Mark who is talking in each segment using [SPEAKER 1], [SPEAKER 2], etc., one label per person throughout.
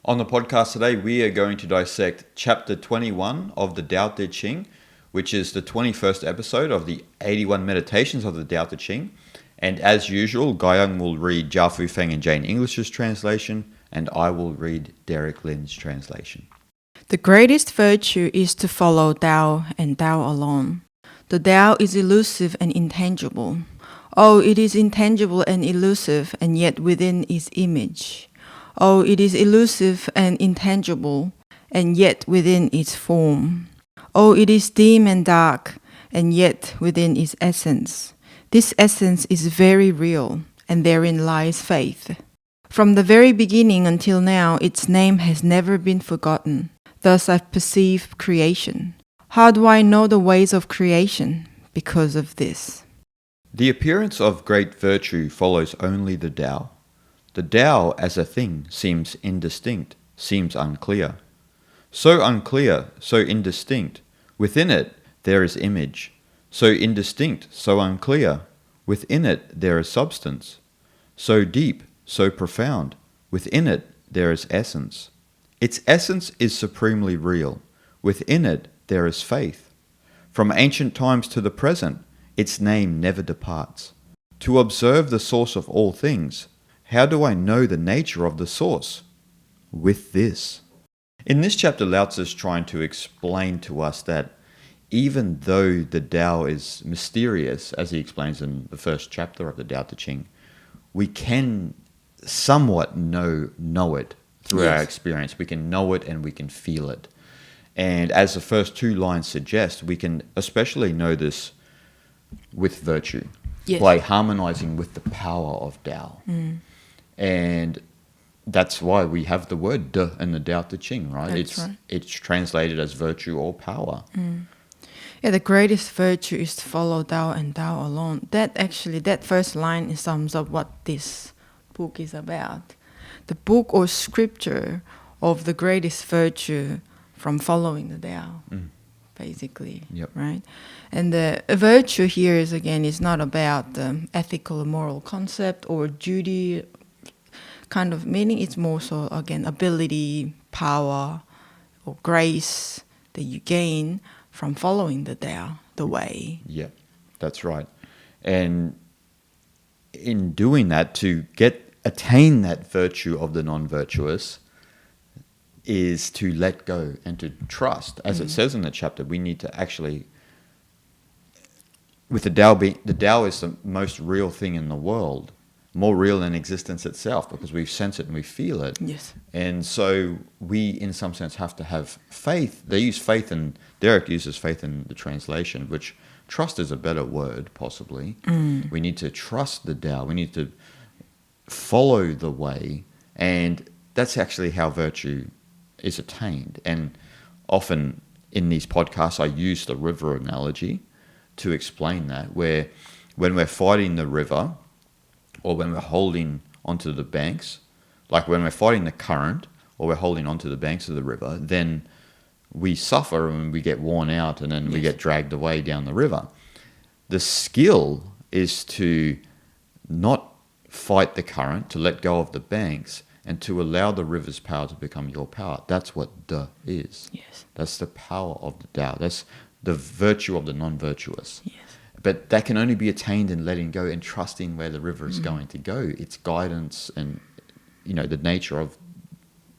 [SPEAKER 1] On the podcast today, we are going to dissect chapter 21 of the Tao Te Ching, which is the 21st episode of the 81 meditations of the Tao Te Ching. And as usual, Guyang will read Jia Fu Feng and Jane English's translation, and I will read Derek Lin's translation.
[SPEAKER 2] The greatest virtue is to follow Tao and Tao alone. The Tao is elusive and intangible. Oh, it is intangible and elusive, and yet within its image. Oh, it is elusive and intangible, and yet within its form. Oh, it is dim and dark, and yet within its essence. This essence is very real, and therein lies faith. From the very beginning until now, its name has never been forgotten. Thus I perceive creation. How do I know the ways of creation? Because of this.
[SPEAKER 1] The appearance of great virtue follows only the Tao. The Tao as a thing seems indistinct, seems unclear. So unclear, so indistinct. Within it there is image. So indistinct, so unclear. Within it there is substance. So deep, so profound. Within it there is essence. Its essence is supremely real. Within it there is faith. From ancient times to the present, its name never departs. To observe the source of all things, how do I know the nature of the source? With this. In this chapter, Lao Tzu is trying to explain to us that even though the Tao is mysterious, as he explains in the first chapter of the Tao Te Ching, we can somewhat know it through our experience. We can know it and we can feel it. And as the first two lines suggest, we can especially know this with virtue, by harmonizing with the power of Tao. And that's why we have the word de in the Tao Te Ching, right? It's translated as virtue or power.
[SPEAKER 2] Yeah, the greatest virtue is to follow Tao and Tao alone. That first line sums up what this book is about. The book or scripture of the greatest virtue from following the Tao, basically, right? And the virtue here is not about the ethical or moral concept or duty kind of meaning. It's more so, again, ability, power, or grace that you gain from following the Tao, the way.
[SPEAKER 1] Yeah, that's right. And in doing that, to attain that virtue of the non-virtuous is to let go and to trust. As it says in the chapter, we need to actually, with the Tao is the most real thing in the world, more real than existence itself, because we sense it and we feel it.
[SPEAKER 2] Yes.
[SPEAKER 1] And so we, in some sense, have to have faith. They use faith, and Derek uses faith in the translation, which trust is a better word, possibly. We need to trust the Tao. We need to follow the way, and that's actually how virtue is attained. And often in these podcasts, I use the river analogy to explain that, where when we're fighting the river, or when we're holding onto the banks, like when we're fighting the current, or we're holding onto the banks of the river, then we suffer and we get worn out, and then we get dragged away down the river. The skill is to not fight the current, to let go of the banks, and to allow the river's power to become your power. That's what De is.
[SPEAKER 2] Yes.
[SPEAKER 1] That's the power of the Tao. That's the virtue of the non-virtuous.
[SPEAKER 2] Yes.
[SPEAKER 1] But that can only be attained in letting go and trusting where the river is going to go, its guidance, and the nature of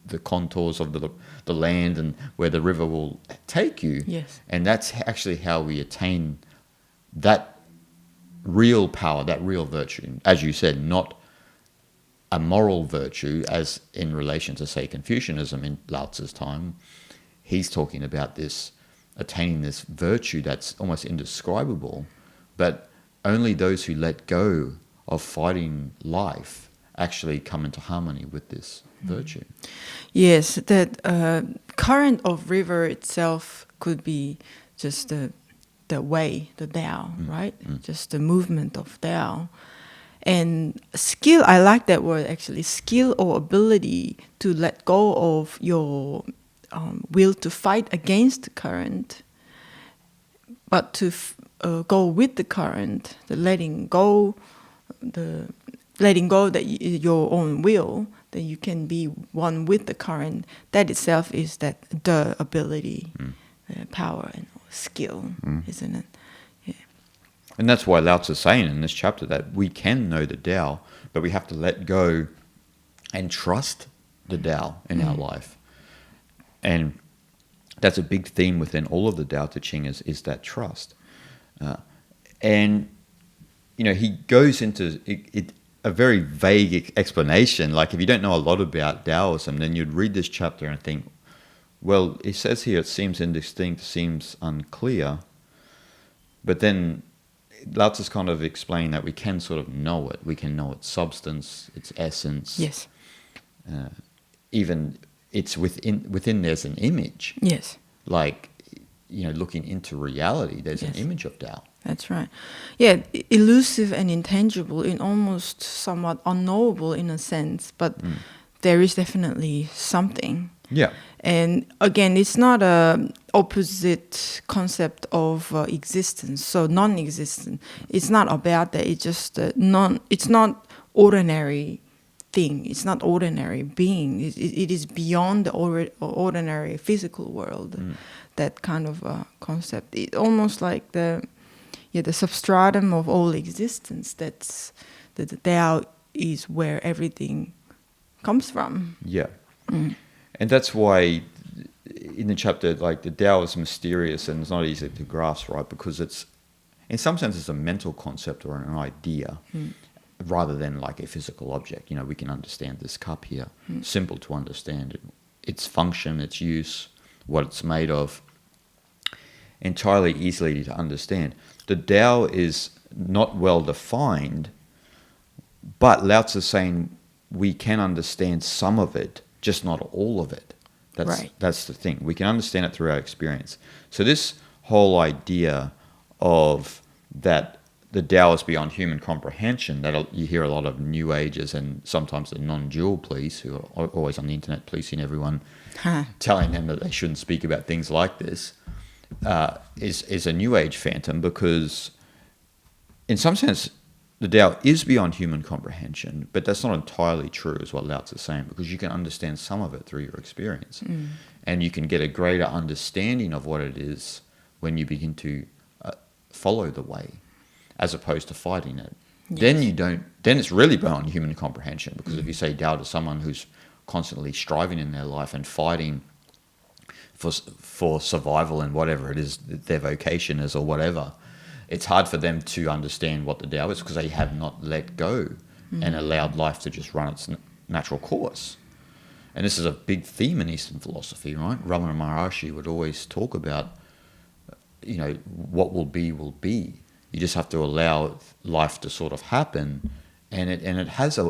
[SPEAKER 1] the contours of the land and where the river will take you.
[SPEAKER 2] Yes.
[SPEAKER 1] And that's actually how we attain that real power, that real virtue. As you said, not a moral virtue, as in relation to, say, Confucianism in Lao Tzu's time. He's talking about this, attaining this virtue that's almost indescribable, but only those who let go of fighting life actually come into harmony with this virtue.
[SPEAKER 2] Yes, that current of river itself could be just the way, the Tao, right? Just the movement of Tao. And skill, I like that word actually, skill or ability to let go of your will to fight against the current, but to go with the current, the letting go that your own will, that you can be one with the current. That itself is that the ability, power and skill, isn't it? Yeah.
[SPEAKER 1] And that's why Lao Tzu is saying in this chapter that we can know the Tao, but we have to let go and trust the Tao in our life. And that's a big theme within all of the Tao Te Ching is that trust. And, he goes into a very vague explanation. Like if you don't know a lot about Taoism, then you'd read this chapter and think, well, it says here it seems indistinct, seems unclear. But then Lao Tzu's kind of explained that we can sort of know it. We can know its substance, its essence.
[SPEAKER 2] Yes.
[SPEAKER 1] Even it's within there's an image.
[SPEAKER 2] Yes.
[SPEAKER 1] Like, looking into reality, there's an image of Tao.
[SPEAKER 2] That's right. Yeah, elusive and intangible and almost somewhat unknowable in a sense, but there is definitely something.
[SPEAKER 1] Yeah.
[SPEAKER 2] And again, it's not a opposite concept of existence, so non-existent. It's not about that. It's just it's not ordinary thing. It's not ordinary being. It is beyond the ordinary physical world. That kind of concept. It almost like the substratum of all existence. That's the Tao is where everything comes from.
[SPEAKER 1] Yeah. And that's why in the chapter, like the Tao is mysterious and it's not easy to grasp, right? Because it's, in some sense, it's a mental concept or an idea rather than like a physical object. We can understand this cup here. Simple to understand. Its function, its use, what it's made of. Entirely easily to understand. The Tao is not well defined, but Lao Tzu is saying we can understand some of it, just not all of it. That's the thing. We can understand it through our experience. So this whole idea of that the Tao is beyond human comprehension, that you hear a lot of New Agers and sometimes the non-dual police who are always on the internet policing everyone, telling them that they shouldn't speak about things like this, is a New Age phantom, because in some sense the Tao is beyond human comprehension, but that's not entirely true is what Lao Tzu is saying, because you can understand some of it through your experience and you can get a greater understanding of what it is when you begin to follow the way as opposed to fighting it. Yes. Then it's really beyond human comprehension, because if you say Tao to someone who's constantly striving in their life and fighting for survival and whatever it is their vocation is or whatever, it's hard for them to understand what the Tao is, because they have not let go and allowed life to just run its natural course. And this is a big theme in Eastern philosophy, right? Ramana Maharshi would always talk about, what will be will be. You just have to allow life to sort of happen, and it has a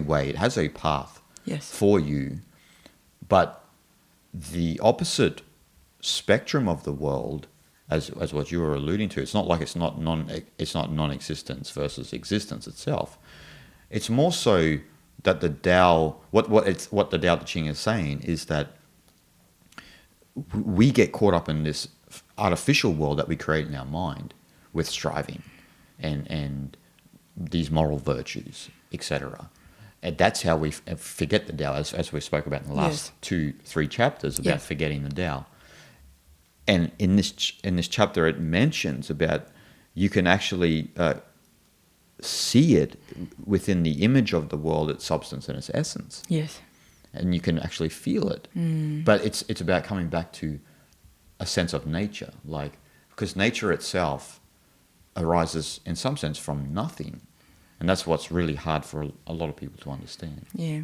[SPEAKER 1] way, it has a path for you, but the opposite spectrum of the world, as what you were alluding to, it's not like it's not non-existence versus existence itself. It's more so that the Tao, what the Tao Te Ching is saying is that we get caught up in this artificial world that we create in our mind with striving and these moral virtues, etc. And that's how we forget the Tao, as we spoke about in the last 2-3 chapters about forgetting the Tao. And in this chapter, it mentions about you can actually see it within the image of the world, its substance and its essence. Yes. And you can actually feel it. But it's about coming back to a sense of nature, because nature itself arises in some sense from nothing. And that's what's really hard for a lot of people to understand. Yeah,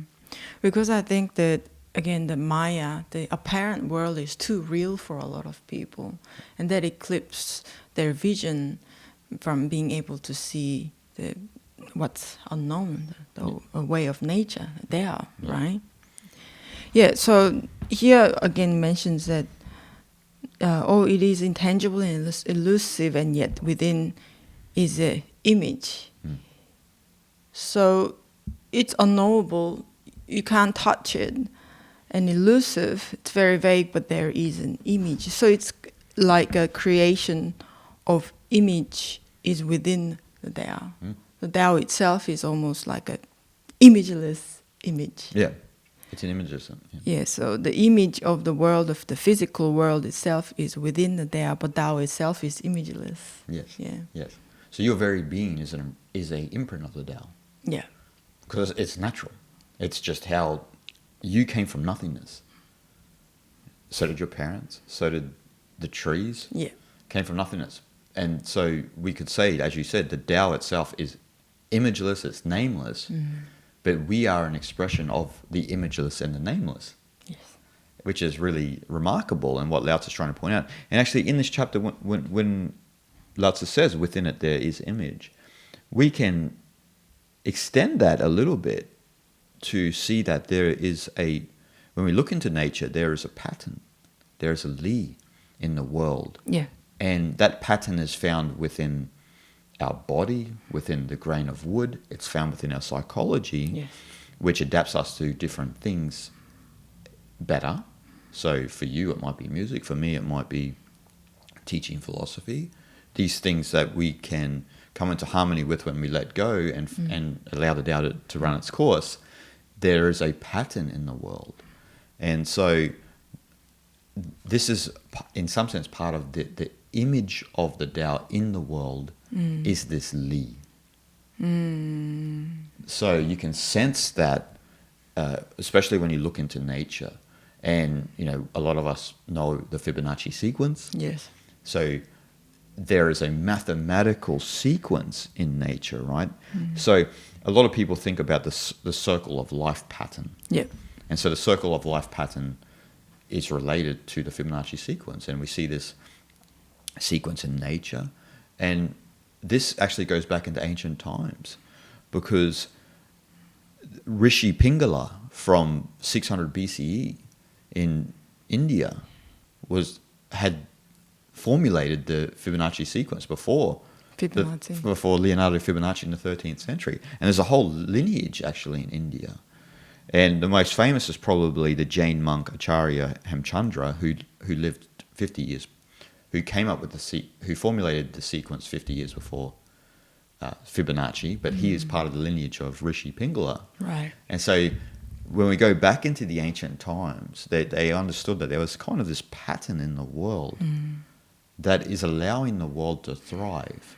[SPEAKER 1] because I think that, again, the Maya, the apparent world is too real for a lot of people. And that eclipses their vision from being able to see what's unknown, the way of nature there, right? Yeah, so here again mentions that, it is intangible and elusive, and yet within is an image. So it's unknowable, you can't touch it, and elusive, it's very vague, but there is an image. So it's like a creation of image is within the Tao. The Tao itself is almost like a imageless
[SPEAKER 2] image.
[SPEAKER 1] Yeah. It's an image system. Yeah.
[SPEAKER 2] Yeah, so the image of the world, of the physical world itself, is within the Tao, but Tao itself is imageless.
[SPEAKER 1] Yes.
[SPEAKER 2] Yeah.
[SPEAKER 1] Yes. So your very being is a imprint of the Tao.
[SPEAKER 2] Yeah.
[SPEAKER 1] Because it's natural. It's just how you came from nothingness. So did your parents. So did the trees.
[SPEAKER 2] Yeah.
[SPEAKER 1] Came from nothingness. And so we could say, as you said, the Tao itself is imageless, it's nameless, but we are an expression of the imageless and the nameless.
[SPEAKER 2] Yes.
[SPEAKER 1] Which is really remarkable and what Lao Tzu is trying to point out. And actually in this chapter, when Lao Tzu says within it there is image, we can extend that a little bit to see that there is when we look into nature, there is a pattern. There is a li in the world.
[SPEAKER 2] Yeah.
[SPEAKER 1] And that pattern is found within our body, within the grain of wood. It's found within our psychology,
[SPEAKER 2] Yes.
[SPEAKER 1] which adapts us to different things better. So for you, it might be music. For me, it might be teaching philosophy. These things that we can come into harmony with when we let go and allow the Tao to run its course. There is a pattern in the world. And so this is, in some sense, part of the image of the Tao in the world is this li. So you can sense that, especially when you look into nature. And, a lot of us know the Fibonacci sequence.
[SPEAKER 2] Yes.
[SPEAKER 1] So there is a mathematical sequence in nature, right? So a lot of people think about the circle of life pattern.
[SPEAKER 2] Yeah.
[SPEAKER 1] And so the circle of life pattern is related to the Fibonacci sequence. And we see this sequence in nature. And this actually goes back into ancient times because Rishi Pingala from 600 BCE in India had formulated the Fibonacci sequence before Leonardo Fibonacci in the 13th century. And there's a whole lineage actually in India. And the most famous is probably the Jain monk Acharya Hemchandra, who lived 50 years, who came up with who formulated the sequence 50 years before Fibonacci, but he is part of the lineage of Rishi Pingala.
[SPEAKER 2] Right.
[SPEAKER 1] And so when we go back into the ancient times, they understood that there was kind of this pattern in the world that is allowing the world to thrive.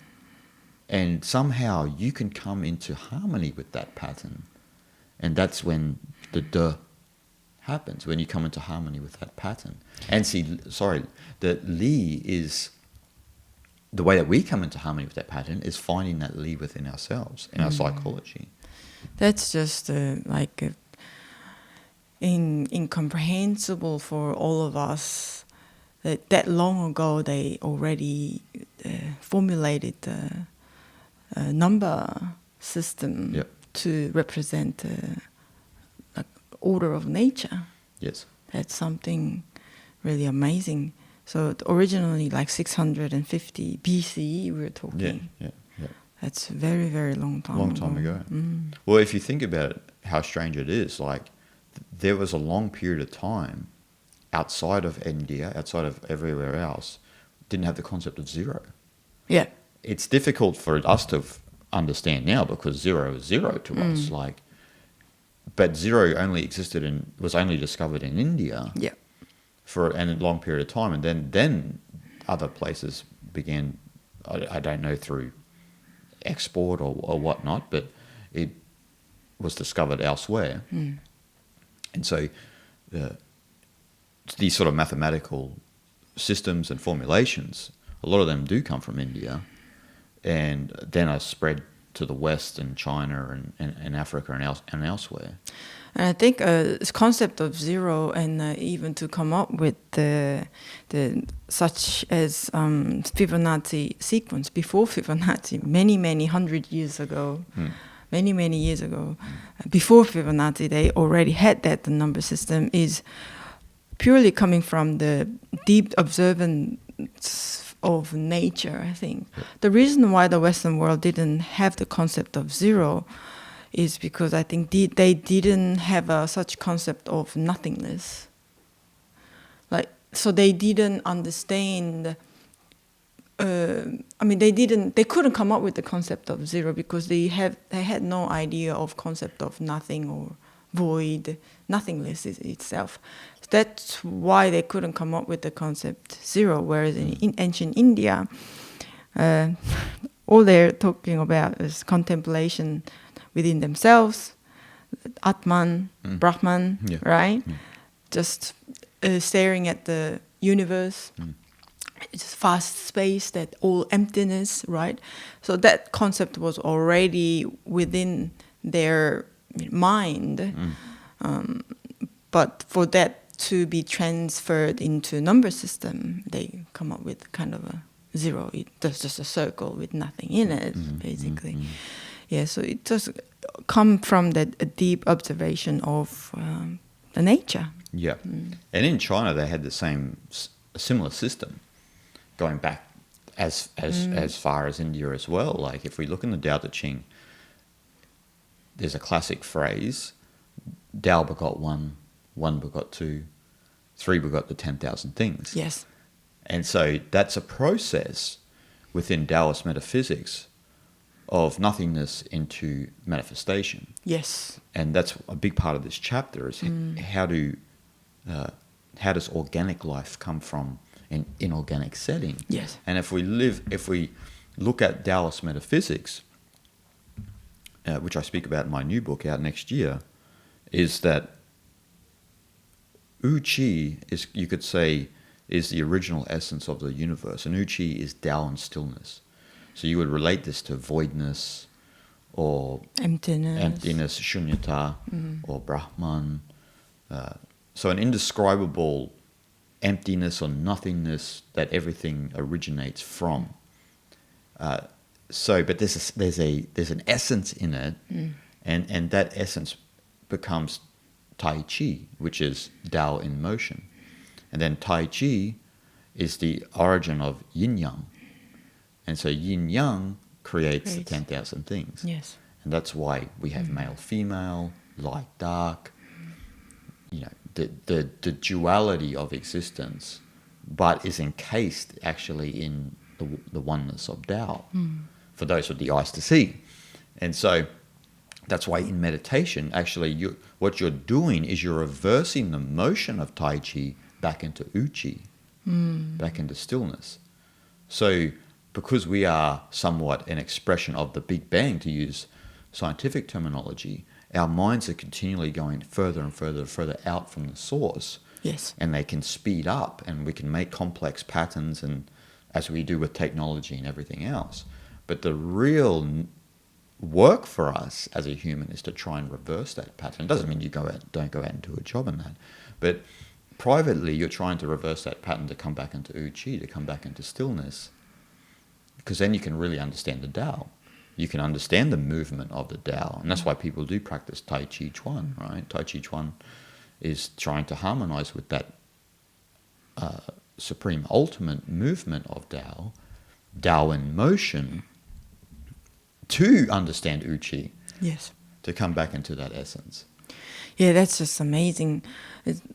[SPEAKER 1] And somehow you can come into harmony with that pattern. And that's when the happens, when you come into harmony with that pattern. And the li is, the way that we come into harmony with that pattern is finding that li within ourselves, in our psychology.
[SPEAKER 2] That's just incomprehensible for all of us. That long ago they already formulated a number system.
[SPEAKER 1] Yep.
[SPEAKER 2] To represent order of nature.
[SPEAKER 1] Yes.
[SPEAKER 2] That's something really amazing. So originally, like 650 BCE, we were talking.
[SPEAKER 1] Yeah.
[SPEAKER 2] That's a very, very long time
[SPEAKER 1] ago. Well, if you think about it, how strange it is, like there was a long period of time outside of India, outside of everywhere else, didn't have the concept of zero.
[SPEAKER 2] Yeah.
[SPEAKER 1] It's difficult for us to understand now because zero is zero to us. But zero was only discovered in India.
[SPEAKER 2] Yeah.
[SPEAKER 1] For a long period of time, and then other places began. I don't know through export or whatnot, but it was discovered elsewhere. And so these sort of mathematical systems and formulations, a lot of them do come from India, and then are spread to the West and China and Africa and elsewhere.
[SPEAKER 2] And I think this concept of zero, and even to come up with the such as Fibonacci sequence before Fibonacci, many hundred years ago, many years ago, before Fibonacci, they already had that the number system is purely coming from the deep observance of nature. I think the reason why the Western world didn't have the concept of zero is because I think they didn't have such concept of nothingness. So they didn't understand. They couldn't come up with the concept of zero because they had no idea of concept of nothing void, nothingness is itself. That's why they couldn't come up with the concept zero, whereas in ancient India, all they're talking about is contemplation within themselves, Atman, Brahman, right? Just staring at the universe, it's vast space, that all emptiness, right? So that concept was already within their mind. But for that to be transferred into number system, they come up with kind of a zero. There's just a circle with nothing in it, basically. Yeah, so it just come from that a deep observation of the nature.
[SPEAKER 1] Yeah. And in China, they had the similar system going back as far as India as well. Like if we look in the Tao Te Ching, there's a classic phrase, Tao begot one, one begot two, three begot the 10,000 things.
[SPEAKER 2] Yes.
[SPEAKER 1] And so that's a process within Daoist metaphysics of nothingness into manifestation.
[SPEAKER 2] Yes.
[SPEAKER 1] And that's a big part of this chapter is how does organic life come from an inorganic setting?
[SPEAKER 2] Yes.
[SPEAKER 1] And if we look at Daoist metaphysics, which I speak about in my new book out next year, is that Wu-Chi is, you could say, is the original essence of the universe. And Wu-Chi is Tao and stillness. So you would relate this to voidness or emptiness, shunyata, or Brahman. So an indescribable emptiness or nothingness that everything originates from. But there's an essence in it, and that essence becomes Tai Chi, which is Tao in motion. And then Tai Chi is the origin of Yin Yang. And so Yin Yang creates the 10,000 things.
[SPEAKER 2] Yes.
[SPEAKER 1] And that's why we have male, female, light, dark, the duality of existence, but is encased actually in the oneness of Tao, for those with the eyes to see. And so that's why in meditation, actually, what you're doing is you're reversing the motion of Tai Chi back into Wu-Chi, back into stillness. So because we are somewhat an expression of the Big Bang, to use scientific terminology, our minds are continually going further and further out from the source.
[SPEAKER 2] Yes.
[SPEAKER 1] And they can speed up, and we can make complex patterns, and as we do with technology and everything else. But the real work for us as a human is to try and reverse that pattern. It doesn't mean you don't go out and do a job in that. But privately, you're trying to reverse that pattern to come back into Wu-Chi, to come back into stillness, because then you can really understand the Tao. You can understand the movement of the Tao. And that's why people do practice Tai Chi Chuan, right? Tai Chi Chuan is trying to harmonize with that supreme ultimate movement of Tao, Tao in motion, to understand Wu-Chi.
[SPEAKER 2] Yes.
[SPEAKER 1] To come back into that essence.
[SPEAKER 2] Yeah, that's just amazing.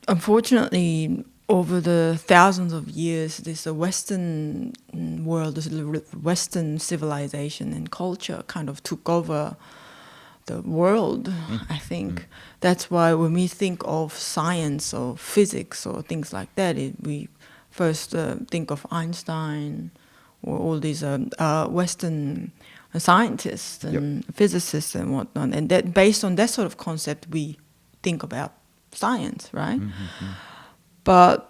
[SPEAKER 2] Unfortunately, over the thousands of years, this Western world, this Western civilization and culture kind of took over the world, I think. That's why when we think of science or physics or things like that, we first think of Einstein or all these Western scientists and physicists and whatnot. And that, based on that sort of concept, we think about science, right? But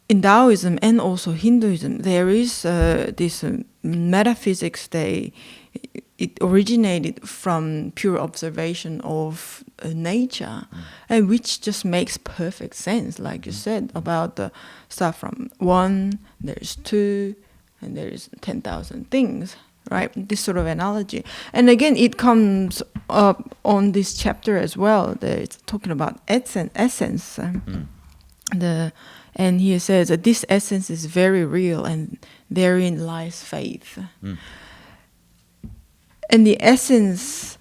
[SPEAKER 2] in Taoism and also Hinduism, there is this metaphysics. It originated from pure observation of nature, and which just makes perfect sense, like you said, about the stuff from one, there's two, and there's 10,000 things, right? This sort of analogy. And again, it comes up on this chapter as well. It's talking about essence. And he says that this essence is very real, and therein lies faith. And the essence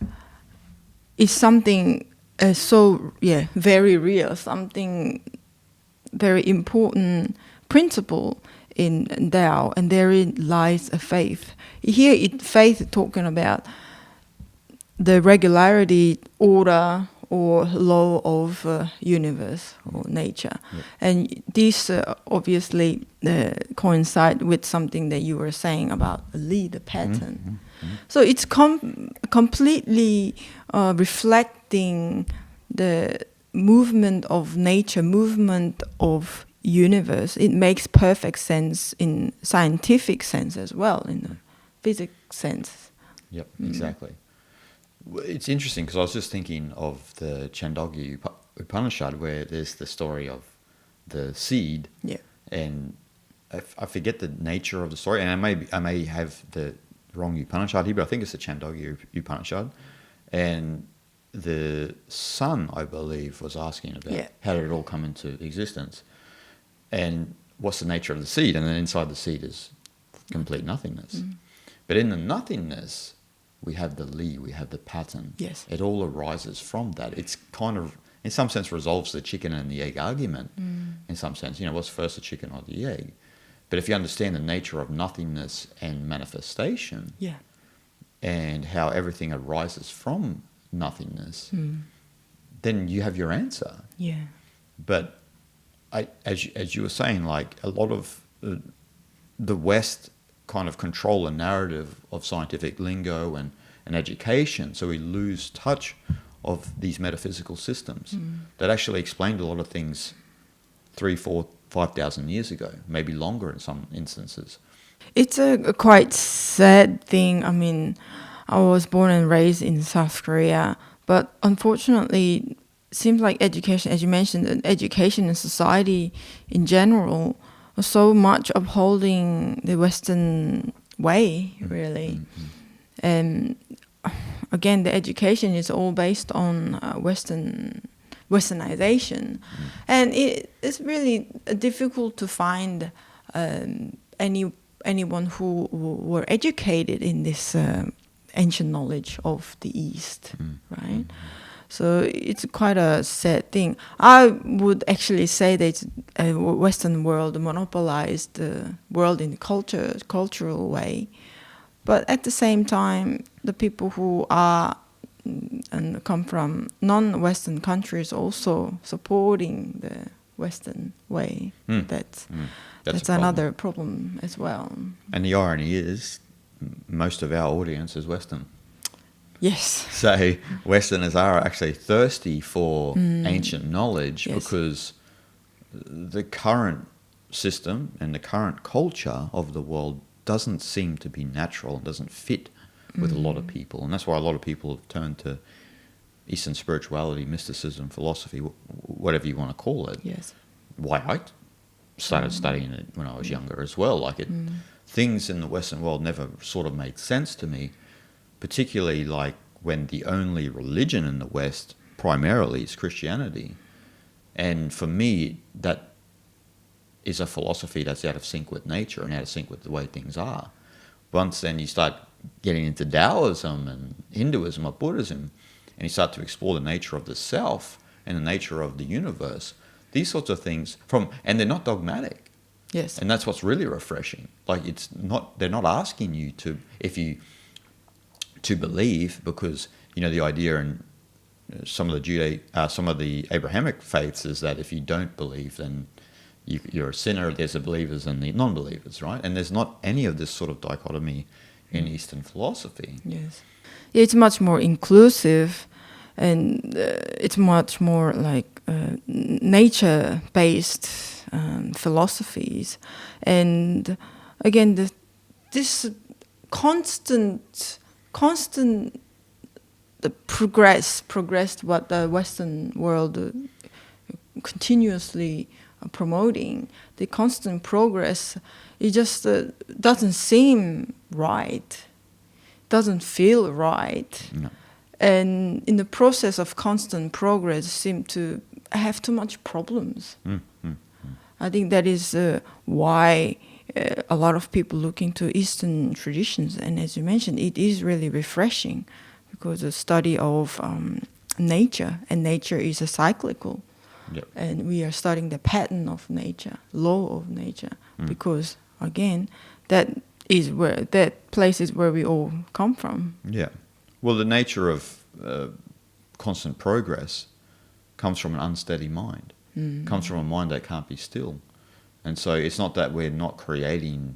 [SPEAKER 2] is something very real, something very important principle in Tao, and therein lies a faith. Here, faith is talking about the regularity, order or law of universe or nature.
[SPEAKER 1] Yep.
[SPEAKER 2] And these obviously coincide with something that you were saying about the pattern. So it's completely reflecting the movement of nature, movement of universe. It makes perfect sense in scientific sense as well, in the physics sense.
[SPEAKER 1] Yep, exactly. It's interesting because I was just thinking of the Chandogya Upanishad, where there's the story of the seed, and I forget the nature of the story, and I may have the wrong Upanishad here, but I think it's the Chandogya Upanishad, and the son, I believe, was asking about how did it all come into existence, and what's the nature of the seed, and then inside the seed is complete nothingness. But in the nothingness, we have the we have the pattern.
[SPEAKER 2] Yes.
[SPEAKER 1] It all arises from that. It's kind of, in some sense, resolves the chicken and the egg argument. In some sense, what's first, the chicken or the egg? But if you understand the nature of nothingness and manifestation, and how everything arises from nothingness, then you have your answer.
[SPEAKER 2] Yeah.
[SPEAKER 1] But as you were saying, like a lot of the West kind of control the narrative of scientific lingo and education, so we lose touch of these metaphysical systems that actually explained a lot of things 3, 4, 5,000 years ago, maybe longer in some instances.
[SPEAKER 2] It's a quite sad thing. I mean, I was born and raised in South Korea, but unfortunately, it seems like education, as you mentioned, education and society in general are so much upholding the Western way, really. And again, the education is all based on Westernization, and it's really difficult to find anyone who were educated in this ancient knowledge of the East, right? So it's quite a sad thing. I would actually say that Western world monopolized the world in the cultural way, but at the same time, the people who are and come from non-Western countries also supporting the Western way. That's another problem as well.
[SPEAKER 1] And the irony is, most of our audience is Western.
[SPEAKER 2] Yes.
[SPEAKER 1] So Westerners are actually thirsty for ancient knowledge because the current system and the current culture of the world doesn't seem to be natural, doesn't fit with a lot of people. And that's why a lot of people have turned to Eastern spirituality, mysticism, philosophy, whatever you want to call it.
[SPEAKER 2] Yes.
[SPEAKER 1] Why I started studying it when I was younger as well. Like things in the Western world never sort of made sense to me, particularly like when the only religion in the West primarily is Christianity. And for me, that is a philosophy that's out of sync with nature and out of sync with the way things are. Once then you start getting into Taoism and Hinduism or Buddhism, and you start to explore the nature of the self and the nature of the universe, these sorts of things and they're not dogmatic.
[SPEAKER 2] Yes.
[SPEAKER 1] And that's what's really refreshing. Like they're not asking you to believe, because the idea in some of the Abrahamic faiths is that if you don't believe, then you're a sinner. There's the believers and the non-believers, right? And there's not any of this sort of dichotomy in Eastern philosophy.
[SPEAKER 2] Yes, it's much more inclusive, and it's much more like nature-based philosophies, and again, this constant progressed what the Western world continuously promoting. The constant progress, it just doesn't seem right, doesn't feel right.
[SPEAKER 1] No.
[SPEAKER 2] And in the process of constant progress, seem to have too much problems. I think that is why a lot of people look into Eastern traditions, and as you mentioned, it is really refreshing, because the study of nature, and nature is a cyclical.
[SPEAKER 1] Yep.
[SPEAKER 2] And we are studying the pattern of nature, law of nature, because again, that place is where we all come from.
[SPEAKER 1] Yeah. Well, the nature of constant progress comes from an unsteady mind. Comes from a mind that can't be still. And so it's not that we're not creating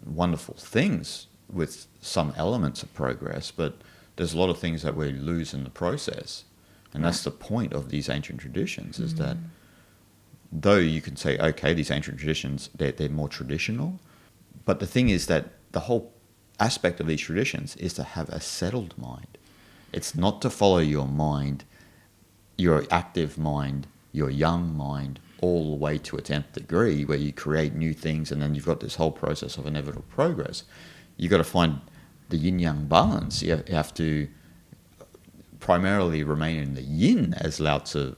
[SPEAKER 1] wonderful things with some elements of progress, but there's a lot of things that we lose in the process. And that's the point of these ancient traditions, is that though you can say, okay, these ancient traditions, they're more traditional, but the thing is that the whole aspect of these traditions is to have a settled mind. It's not to follow your mind, your active mind, your young mind, all the way to its nth degree, where you create new things and then you've got this whole process of inevitable progress. You've got to find the yin-yang balance. You have to primarily remain in the yin, as Lao Tzu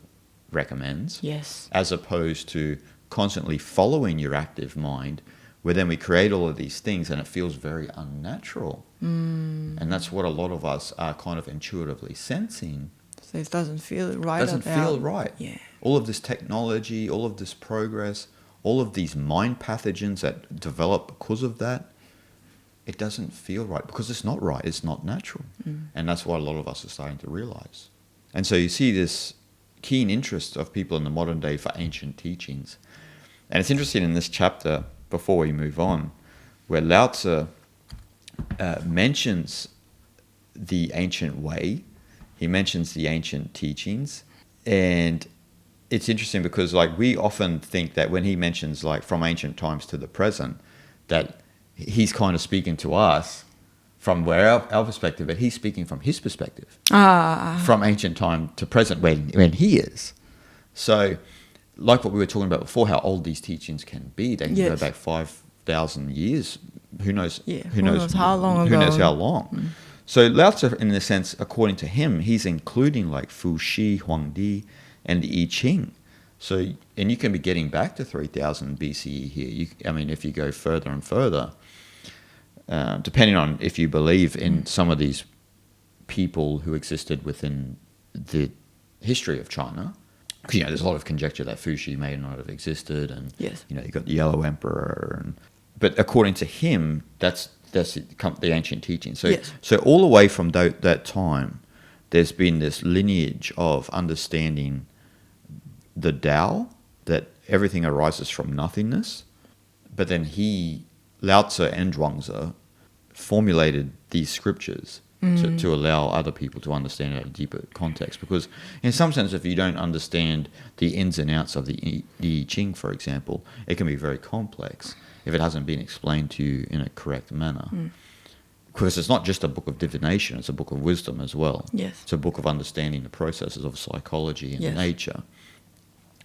[SPEAKER 1] recommends,
[SPEAKER 2] Yes.
[SPEAKER 1] as opposed to constantly following your active mind, where then we create all of these things and it feels very unnatural. And that's what a lot of us are kind of intuitively sensing.
[SPEAKER 2] So it doesn't feel right.
[SPEAKER 1] Doesn't feel right.
[SPEAKER 2] Yeah.
[SPEAKER 1] All of this technology, all of this progress, all of these mind pathogens that develop because of that, it doesn't feel right because it's not right. It's not natural. And that's what a lot of us are starting to realize. And so you see this keen interest of people in the modern day for ancient teachings. And it's interesting in this chapter, before we move on, where Lao Tzu mentions the ancient way. He mentions the ancient teachings. And it's interesting because like we often think that when he mentions like from ancient times to the present, that he's kind of speaking to us from where our perspective, but he's speaking from his perspective. From ancient time to present when he is. So like what we were talking about before, how old these teachings can be. They can go back 5,000 years. Who knows?
[SPEAKER 2] Yeah. Who knows how long
[SPEAKER 1] Who
[SPEAKER 2] ago?
[SPEAKER 1] knows how long? So Lao Tzu, in a sense, according to him, he's including like Fu Xi, Huangdi, and the I Ching. So, and you can be getting back to 3000 BCE here. I mean, if you go further and further, depending on if you believe in some of these people who existed within the history of China. Because, you know, there's a lot of conjecture that Fu Xi may not have existed, and you know, you got the Yellow Emperor, but according to him, that's the ancient teaching. So, so all the way from that time, there's been this lineage of understanding the Tao, that everything arises from nothingness. But then Lao Tzu and Zhuangzi formulated these scriptures to allow other people to understand it at a deeper context. Because in some sense, if you don't understand the ins and outs of the I Ching, for example, it can be very complex if it hasn't been explained to you in a correct manner. Because it's not just a book of divination, it's a book of wisdom as well. It's a book of understanding the processes of psychology and nature.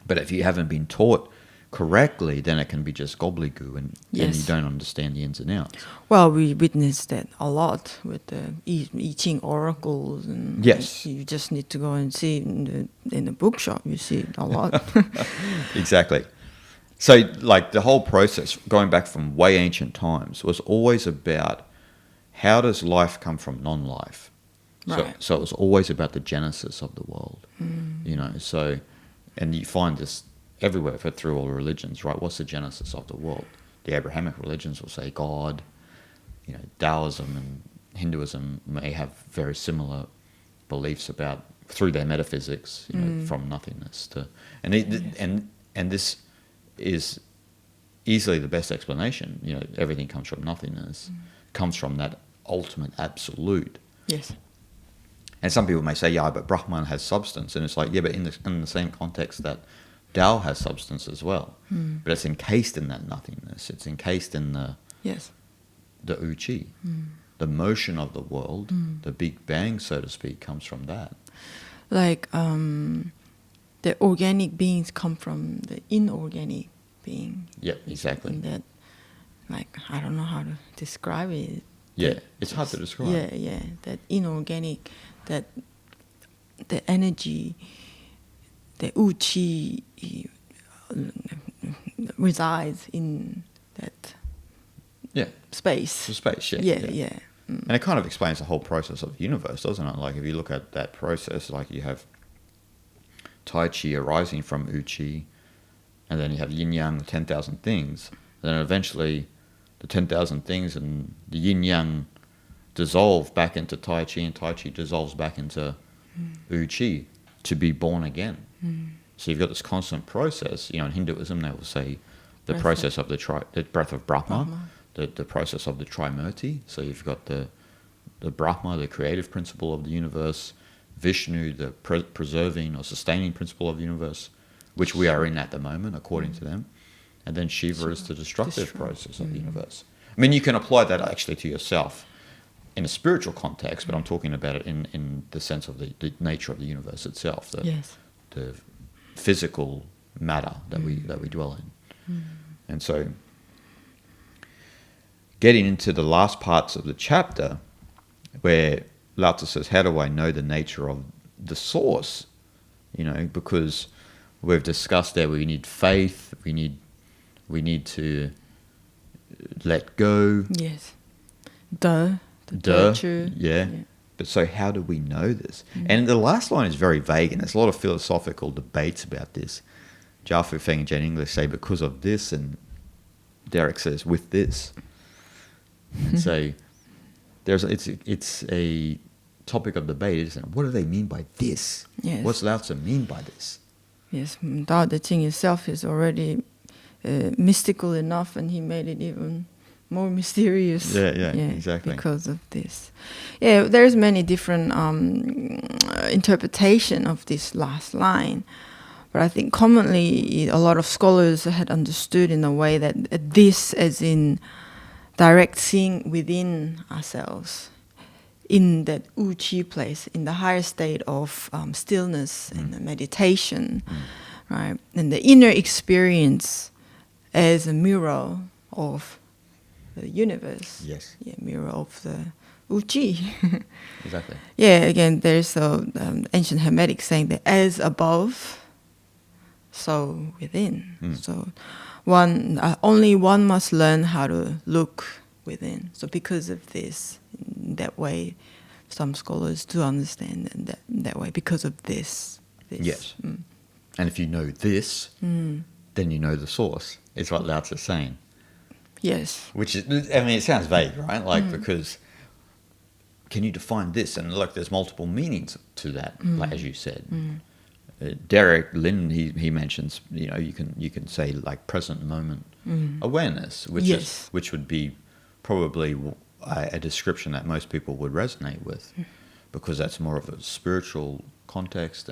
[SPEAKER 1] But if you haven't been taught correctly, then it can be just gobbledygook, and you don't understand the ins and outs.
[SPEAKER 2] Well, we witnessed that a lot with the I Ching oracles, and you just need to go and see it in the bookshop. You see it a lot.
[SPEAKER 1] Exactly. So, like, the whole process, going back from way ancient times, was always about how does life come from non-life. So it was always about the genesis of the world. You know, so, and you find this everywhere through all religions, right? What's the genesis of the world? The Abrahamic religions will say God. You know, Taoism and Hinduism may have very similar beliefs about, through their metaphysics, you know, from nothingness to, and this is easily the best explanation. You know, everything comes from nothingness, comes from that ultimate absolute. And some people may say, yeah, but Brahman has substance, and it's like, yeah, but in the same context that Tao has substance as well, but it's encased in that nothingness. It's encased in the Uchi, the motion of the world, the Big Bang, so to speak, comes from that.
[SPEAKER 2] Like the organic beings come from the inorganic being.
[SPEAKER 1] Yep, exactly.
[SPEAKER 2] And that, like, I don't know how to describe it.
[SPEAKER 1] Yeah, it's hard to describe.
[SPEAKER 2] Yeah, that inorganic, that the energy, the Uchi resides in that space.
[SPEAKER 1] The space,
[SPEAKER 2] Yeah.
[SPEAKER 1] And it kind of explains the whole process of the universe, doesn't it? Like, if you look at that process, like you have Tai Chi arising from Uchi, and then you have Yin Yang, the 10,000 things, and then eventually the 10,000 things and the Yin Yang dissolve back into Tai Chi, and Tai Chi dissolves back into Qi, to be born again. So you've got this constant process. In Hinduism they will say the process of the breath of Brahma. The process of the Trimurti. So you've got the Brahma, the creative principle of the universe, Vishnu, the preserving or sustaining principle of the universe, which we are in at the moment, according to them. And then Shiva is the destructive process of the universe. I mean, you can apply that actually to yourself in a spiritual context, but I'm talking about it in the sense of the nature of the universe itself, the physical matter that we dwell in. And so, getting into the last parts of the chapter, where Lao Tzu says, how do I know the nature of the source? Because we've discussed that we need faith, we need to let go.
[SPEAKER 2] Yes. The virtue.
[SPEAKER 1] Yeah. But so how do we know this? And the last line is very vague, and there's a lot of philosophical debates about this. Jia Fu Feng and Jen English say because of this, and Derek says with this. And so it's a topic of debate, isn't it? What do they mean by this?
[SPEAKER 2] Yes.
[SPEAKER 1] What's Lao Tzu mean by this?
[SPEAKER 2] Yes, Tao Te Ching itself is already mystical enough, and he made it even more mysterious.
[SPEAKER 1] Yeah, exactly.
[SPEAKER 2] Because of this. Yeah, there's many different interpretation of this last line. But I think commonly a lot of scholars had understood in a way that this as in direct seeing within ourselves, in that Qi place, in the higher state of stillness and meditation, right? And the inner experience as a mirror of the universe.
[SPEAKER 1] Yes.
[SPEAKER 2] Yeah, mirror of the Qi.
[SPEAKER 1] Exactly.
[SPEAKER 2] Yeah, again, there's ancient Hermetic saying that as above, so within. So only one must learn how to look within. So because of this, in that way, some scholars do understand that way, because of this.
[SPEAKER 1] Yes. And if you know this, then you know the source. It's what Lao Tzu is saying.
[SPEAKER 2] Yes.
[SPEAKER 1] Which is, I mean, it sounds vague, right? Like, because can you define this? And look, there's multiple meanings to that, like, as you said. Derek Lin, he mentions, you can say like present moment awareness, which would be probably a description that most people would resonate with, because that's more of a spiritual context,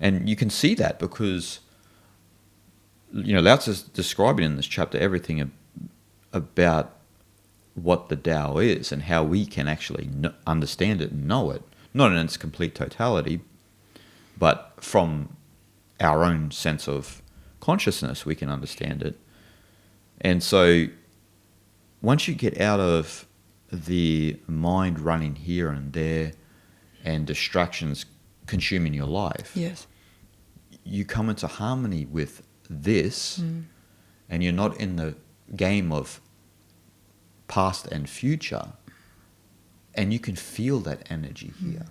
[SPEAKER 1] and you can see that because Lao Tzu's describing in this chapter everything about what the Tao is and how we can actually understand it and know it, not in its complete totality, but from our own sense of consciousness we can understand it. And so once you get out of the mind running here and there and distractions consuming your life,
[SPEAKER 2] Yes.
[SPEAKER 1] you come into harmony with this, and you're not in the game of past and future, and you can feel that energy here.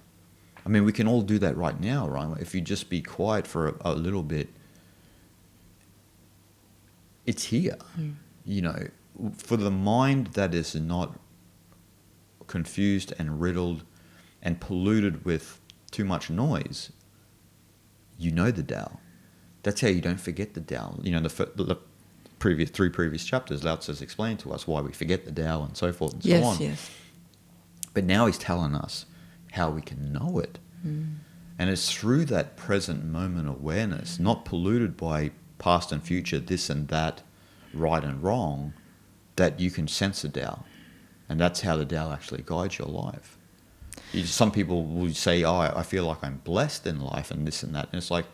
[SPEAKER 1] I mean, we can all do that right now, right? If you just be quiet for a little bit, it's here. For the mind that is not confused and riddled and polluted with too much noise, you know the Tao. That's how you don't forget the Tao. The three previous chapters, Lao Tzu has explained to us why we forget the Tao and so forth and so on.
[SPEAKER 2] Yes.
[SPEAKER 1] But now he's telling us how we can know it. And it's through that present moment awareness, not polluted by past and future, this and that, right and wrong, that you can sense the Tao. And that's how the Tao actually guides your life. Some people will say, I feel like I'm blessed in life and this and that. And it's like,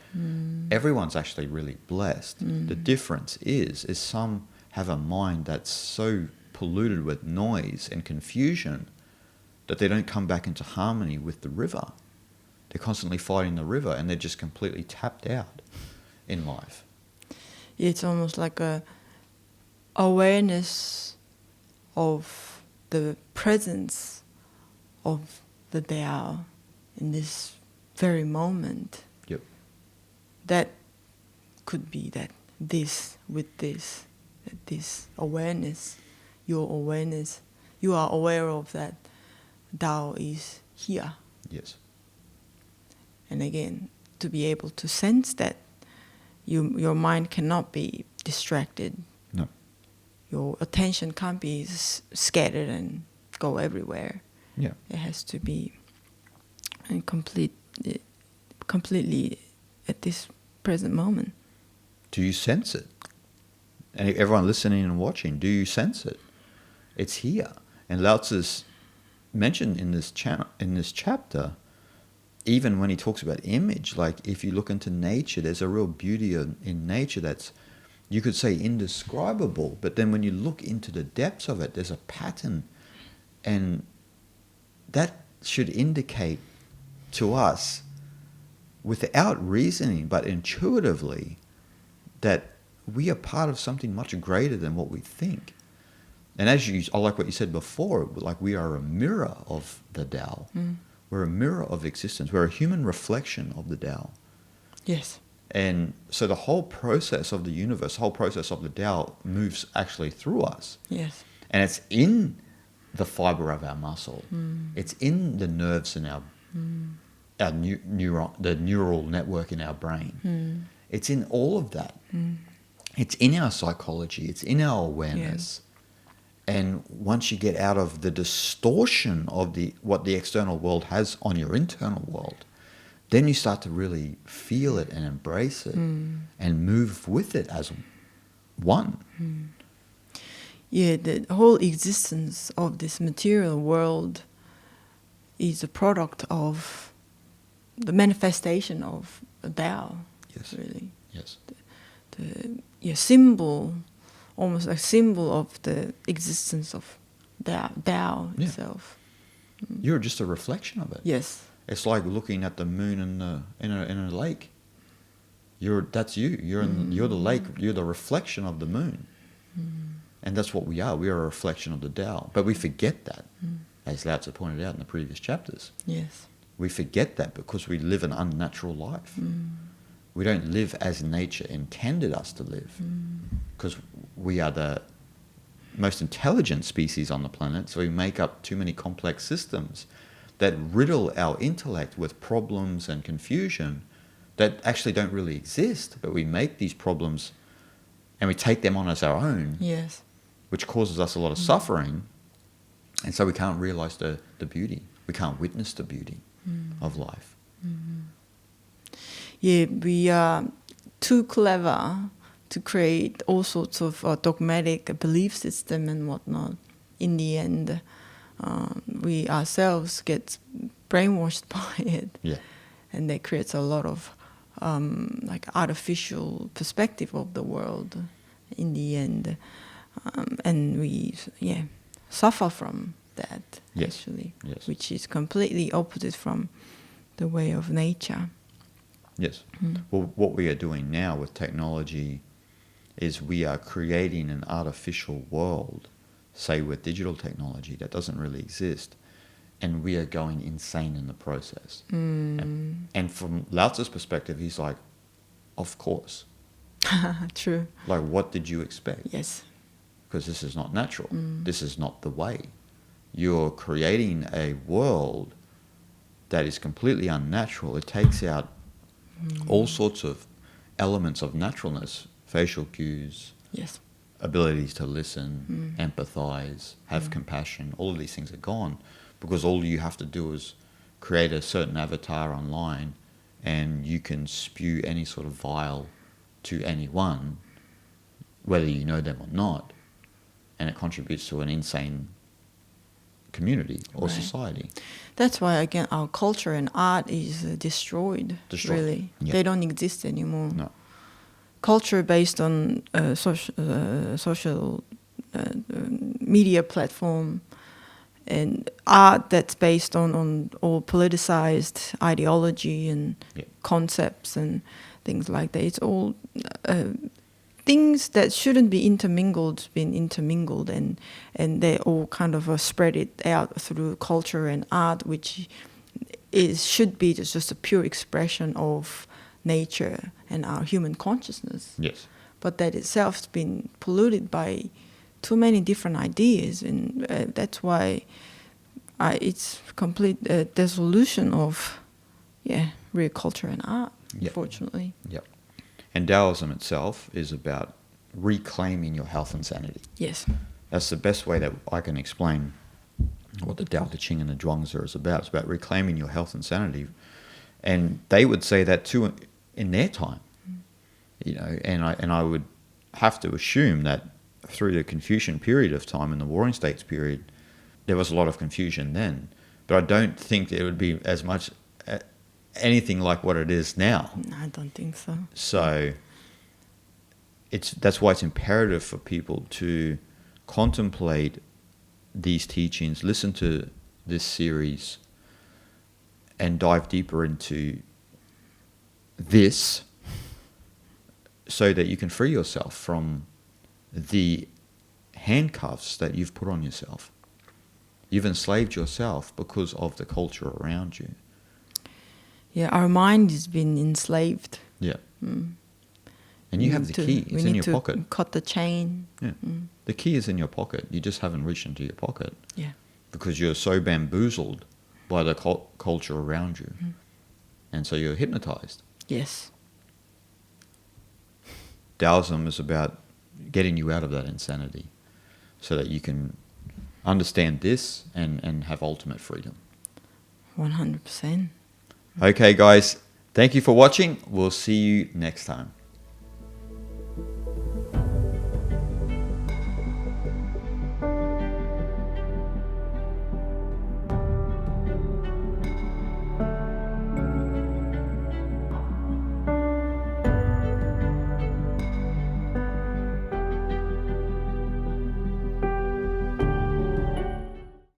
[SPEAKER 1] everyone's actually really blessed. The difference is some have a mind that's so polluted with noise and confusion that they don't come back into harmony with the river. They're constantly fighting the river, and they're just completely tapped out in life.
[SPEAKER 2] It's almost like a awareness of the presence of the Tao in this very moment.
[SPEAKER 1] Yep.
[SPEAKER 2] That could be that this awareness, your awareness, you are aware of that Tao is here.
[SPEAKER 1] Yes.
[SPEAKER 2] and again, to be able to sense that your mind cannot be distracted.
[SPEAKER 1] No.
[SPEAKER 2] Your attention can't be scattered and go everywhere.
[SPEAKER 1] Yeah.
[SPEAKER 2] It has to be completely at this present moment.
[SPEAKER 1] Do you sense it? And everyone listening and watching, do you sense it? It's here. And Lao Tzu's mentioned in this chapter, even when he talks about image, like if you look into nature, there's a real beauty in nature that's, you could say, indescribable. But then when you look into the depths of it, there's a pattern. And that should indicate to us, without reasoning, but intuitively, that we are part of something much greater than what we think. And I like what you said before, like we are a mirror of the Tao. We're a mirror of existence. We're a human reflection of the Tao.
[SPEAKER 2] Yes.
[SPEAKER 1] And so the whole process of the universe, the whole process of the Tao moves actually through us.
[SPEAKER 2] Yes.
[SPEAKER 1] And it's in the fiber of our muscle. It's in the nerves in the neural network in our brain. It's in all of that. It's in our psychology. It's in our awareness. And once you get out of the distortion of what the external world has on your internal world, then you start to really feel it and embrace it and move with it as one.
[SPEAKER 2] Yeah, the whole existence of this material world is a product of the manifestation of the Tao.
[SPEAKER 1] Yes.
[SPEAKER 2] Really.
[SPEAKER 1] Yes.
[SPEAKER 2] The symbol, almost a symbol of the existence of Tao itself.
[SPEAKER 1] You're just a reflection of it.
[SPEAKER 2] Yes.
[SPEAKER 1] It's like looking at the moon in a lake. That's you. You're the lake. You're the reflection of the moon. And that's what we are. We are a reflection of the Tao. But we forget that, as Lao Tzu pointed out in the previous chapters.
[SPEAKER 2] Yes.
[SPEAKER 1] We forget that because we live an unnatural life. We don't live as nature intended us to live, because we are the most intelligent species on the planet, so we make up too many complex systems that riddle our intellect with problems and confusion that actually don't really exist, but we make these problems and we take them on as our own,
[SPEAKER 2] Yes.
[SPEAKER 1] which causes us a lot of suffering, and so we can't realize the beauty. We can't witness the beauty of life.
[SPEAKER 2] Yeah, we are too clever to create all sorts of dogmatic belief system and whatnot. In the end, we ourselves get brainwashed by it.
[SPEAKER 1] Yeah.
[SPEAKER 2] And that creates a lot of like artificial perspective of the world in the end. And we suffer from that,
[SPEAKER 1] Yes.
[SPEAKER 2] actually,
[SPEAKER 1] Yes.
[SPEAKER 2] which is completely opposite from the way of nature.
[SPEAKER 1] Yes. Well, what we are doing now with technology is we are creating an artificial world, say with digital technology, that doesn't really exist, and we are going insane in the process. And from Lao Tzu's perspective, he's like, of course.
[SPEAKER 2] True.
[SPEAKER 1] Like, what did you expect?
[SPEAKER 2] Yes.
[SPEAKER 1] Because this is not natural. This is not the way. You're creating a world that is completely unnatural. It takes out all sorts of elements of naturalness, facial cues,
[SPEAKER 2] Yes.
[SPEAKER 1] abilities to listen, empathize, have compassion. All of these things are gone because all you have to do is create a certain avatar online and you can spew any sort of vile to anyone, whether you know them or not, and it contributes to an insane community or
[SPEAKER 2] Right.
[SPEAKER 1] society.
[SPEAKER 2] That's why, again, our culture and art is destroyed, really.
[SPEAKER 1] Yeah.
[SPEAKER 2] They don't exist anymore.
[SPEAKER 1] No.
[SPEAKER 2] Culture based on social media platform and art that's based on all politicized ideology and concepts and things like that. It's all things that shouldn't be intermingled, been intermingled, and they all kind of spread it out through culture and art, which should be just a pure expression of nature and our human consciousness.
[SPEAKER 1] Yes.
[SPEAKER 2] But that itself has been polluted by too many different ideas, and that's why it's complete dissolution of real culture and art,
[SPEAKER 1] Yep.
[SPEAKER 2] unfortunately.
[SPEAKER 1] Yep. And Taoism itself is about reclaiming your health and sanity.
[SPEAKER 2] Yes.
[SPEAKER 1] That's the best way that I can explain what the Tao Te Ching and the Zhuangzi is about. It's about reclaiming your health and sanity. And they would say that too in their time. You know, and I would have to assume that through the Confucian period of time and the Warring States period, there was a lot of confusion then. But I don't think it would be as much anything like what it is now.
[SPEAKER 2] No, I don't think so.
[SPEAKER 1] So that's why it's imperative for people to contemplate these teachings, listen to this series, and dive deeper into this so that you can free yourself from the handcuffs that you've put on yourself. You've enslaved yourself because of the culture around you.
[SPEAKER 2] Yeah, our mind has been enslaved.
[SPEAKER 1] Yeah. And you have the key. It's in your pocket.
[SPEAKER 2] We need to cut the chain.
[SPEAKER 1] Yeah. The key is in your pocket. You just haven't reached into your pocket.
[SPEAKER 2] Yeah.
[SPEAKER 1] Because you're so bamboozled by the culture around you. And so you're hypnotized.
[SPEAKER 2] Yes.
[SPEAKER 1] Taoism is about getting you out of that insanity so that you can understand this and have ultimate freedom.
[SPEAKER 2] 100%.
[SPEAKER 1] Okay, guys. Thank you for watching. We'll see you next time.